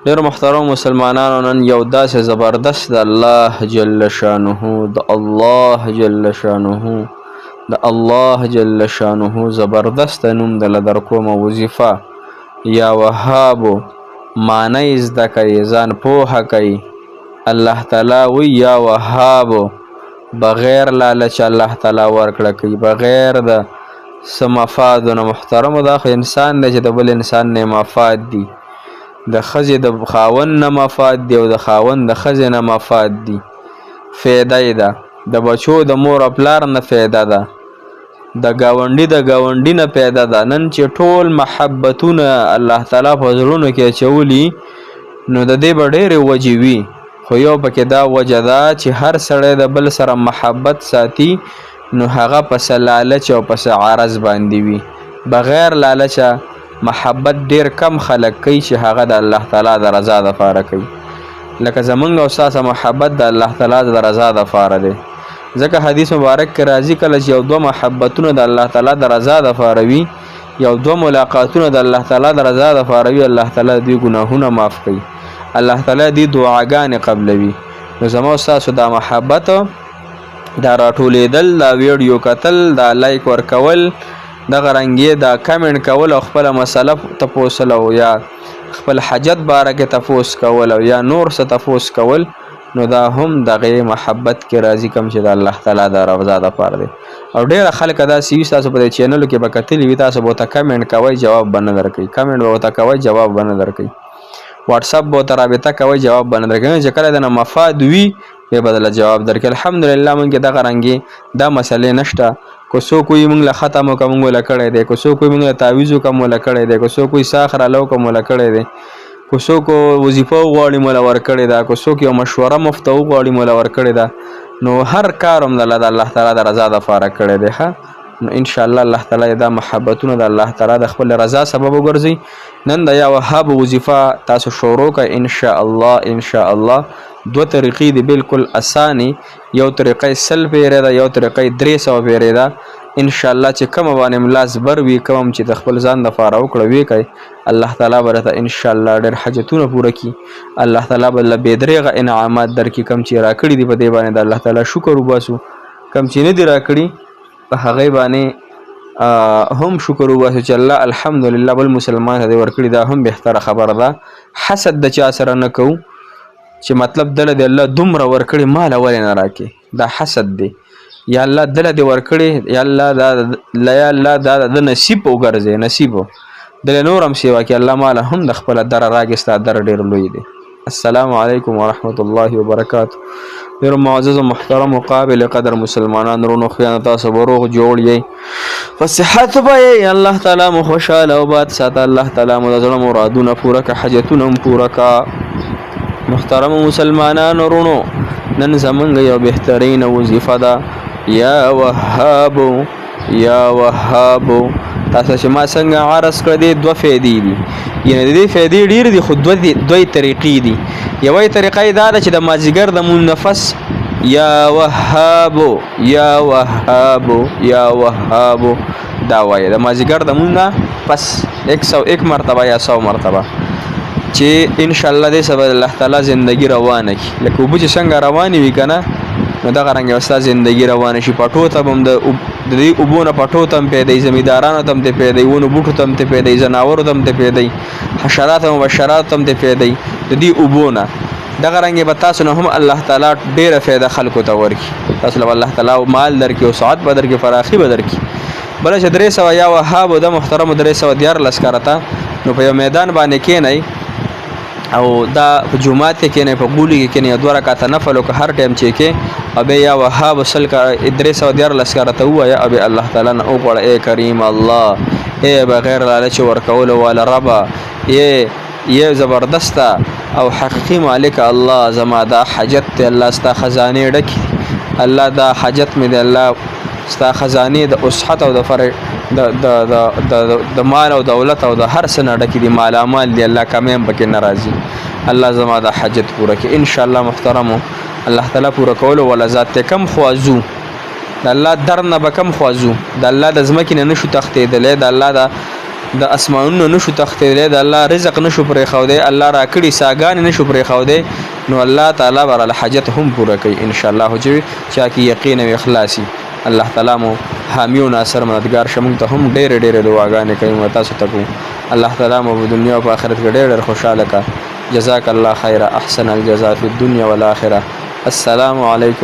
ډېر محترم مسلمانانو، نن یو داسې زبردست د الله جل شانه زبردست نوم دله در کومه وظیفه یا وهابو معنی زده کوي، ځان پوهه کوي. الله تعالی وی یا وهابو، بغیر لالچ الله تعالی ورکړه کوي، بغیر د څه مفادو نه. محترمو دا خو انسان دی چې د بل انسان نه مفاد دي، د ښځې د خاوند نه مفاد دی او د خاوند د ښځې نه مفاد دي. فایده یې ده د بچو د مور او پلار نه فایده ده، د ګاونډي د ګاونډي نه پیدا ده. نن چې ټول محبتونه الله تعالی په زړونو کې اچولي، نو د دې به ډېرې وجې وي، خو یو پکې دا وجه ده چې هر سړی د بل سره محبت ساتي، نو هغه پس لالچ او پس عرض باندې وي. بغیر لالچه محبت ډېر کم خلک کوي چې هغه د الله تعالی د رضا دپاره کوي. لکه زمونږ او ستاسو محبت د الله تعالی د رضا دپاره دی. ځکه حدیث مبارک کې راځي کله چې یو دوه محبتونه د الله تعالی د رضا دپاره وي، یو دوه ملاقاتونه د الله تعالی د رضا دپاره وي، الله تعالی دوی ګناهونه معاف کوي، الله تعالی دوی دعاګانې قبلوي. نو زما او ستاسو دا محبت، دا راټولېدل، دا ویډیو کتل، دا لایک ورکول، دغه رنګې دا کمنټ کول او خپله مسله تپوسل او یا خپل حاجت باره کې تپوس کول او یا نور څه تپوس کول، نو دا هم دغه محبت کې راځي کوم چې د الله تعالی د رضا دپاره دی. او ډېره خلک داسې وي، تاسو په دې چینلو کې به کتلي وي، تاسو به ورته کمنټ کوئ جواب به نه درکوي، کمنټ به ورته کوئ جواب به نه درکوي، واټساپ به ورته رابطه کوئ جواب به نه درکوي. چې کله د نه مفاد وي بیا به دله جواب درکوي. الحمدلله موږ کې دغه رنګې دا مسلې نشته. که څوک وایي موږ له ختم وکړه موږ وله کړی دی، که څوک وایي موږ له تعویض وکړه موږ له کړی دی، که څوک وایي ساخ راله وکړه موږ له کړی دی، که څوک وظیفه وغواړي موږ له ورکړې ده، که څوک یو مشوره مفته وغواړي موږ له ورکړې ده. نو هر کار هم د الله تعالی د رضا دپاره کړی دی. نو انشاءالله الله تعالی دا محبتونه د الله تعالی د خپل رضا سبب وګرځي. نن د یا وهاب وظیفه تاسو شروع کړئ انشاءالله. دوه طریقې دي بالکل اساني، یو طریقه 100 پیرې ده، یو طریقه 300 پیرې ده. انشاءالله چې کوم باندې ملاس بر وي، کوم چې د خپل ځان دپاره وکړه وی کوي، الله تعالی به درته انشاءالله ډېر حاجتونه پوره کړي. الله تعالی به له بې درېغه انعامات درکړي. کوم چې راکړي دي په دې باندې د الله تعالی شکر وباسو، کوم چې نه دي راکړي په هغې باندې هم شکر وباسو چې الله الحمدلله بل مسلمان ته دې ورکړي. دا هم بهتره خبره ده. حسد د چا سره نه کوو چې مطلب دله د الله دومره ورکړي ماله ولې نه راکړي، دا حسد دی. یا الله دله دې ورکړي، یا الله دا د نصیب وګرځي، نصیب دله نور هم سیوا کړي. الله ماله هم د خپله دره راکړي، ستا در ډېر لوی دی. السلام علیکم ورحمة الله وبرکاته. ډېر معزز و محترم و قابل قدر مسلمانان رونو خویانو، تاسو به روغ جوړ یئ، په صحت به یئ، الله تعالی مو خوشحاله او باد ساته، الله تعالی مو د زړه مرادونه پوره کړه، حاجتونه هم پوره کړه. محترم مسلمانانو رونو، نن زمونږ یو بهترینه وظیفه ده یا وهابو. تاسو چې ما څنګه عرض کړی دی دوه فایدې دي، یعنې د دې فایدې ډېرې دي، خو دوه طریقې دي. یوه طریقه یې دا ده چې د مازدیګر د مونځ نه پس یا وهابو دا وایي، د مازدیګر د مونځ نه پس 101 مرتبه یا 100 مرتبه، چې انشاءالله دې سبا الله تعالی زندگی روانه کړي. لکه اوبه چې څنګه روانې وي که نه، نو دغه رنګه به ستا زندګي روانه شي. پټو ته به هم د دې اوبو نه پټو ته هم پیدایي، زمیندارانو ته هم ته پیدایي، ونو بوټو ته هم ته پیدایي، ځناورو ته هم ته پیدایي، حشرات او مبشرات ته هم ته پیدایي د دې اوبو نه. دغه رنګې به تاسو نه هم الله تعالی ډېره فایده خلکو ته ورکړي. تاسو له الله تعالی مال درکړي او سعادت به درکړي، فراخي به درکړي. بله چې 300 یا وهابو د محترمو 314 کارته، نو په یو میدان باندې کښېنئ او دا په جومات کې کېنئ، په غولي کې کېنئ، 2 رکعته نفل وکړه هر ټایم چې کې، او بیا یا وهاب 314 کارته ووایه، او بیا الله تعالی نه وغواړه ای کریم الله، ای بغیر لالچ ورکولو والا ربه، ای زبردسته او حقیقي مالک الله، زما دا حاجت دی الله ستا خزانې ډکې، الله دا حاجت مې دی الله ستا خزانې د وسعت او د مال او دولت او د هر څه نه ډکې دي، مالامال دی الله، کمی هم پکې نه راځي. الله زما دا حاجت پوره کړي انشاءالله. محترمو الله تعالی پوره کولو والا ذات ته کم خوازو، د الله در نه به کم خوازو، د الله د ځمکې نه نشو تښتېدلی، د الله د د اسمانونو نشو تختیدلی د الله رزق نشو پرېښودی الله راکړي ساګانې نشو پرېښودی نو الله تعالی به راله حاجت هم پوره کوي انشاءالله چې چا کې یقین او اخلاص وي الله تعالی مو حامی او ناصر مددګار شه موږ ته هم ډېرې ډېرې دعاګانې کوي او تاسو ته کوو الله تعالی مو په دنیا او په آخرت کې ډېر ډېر خوشحاله کړه جزاک الله خیره احسن الجزاء فی الدنیا والآخرة السلام علیکم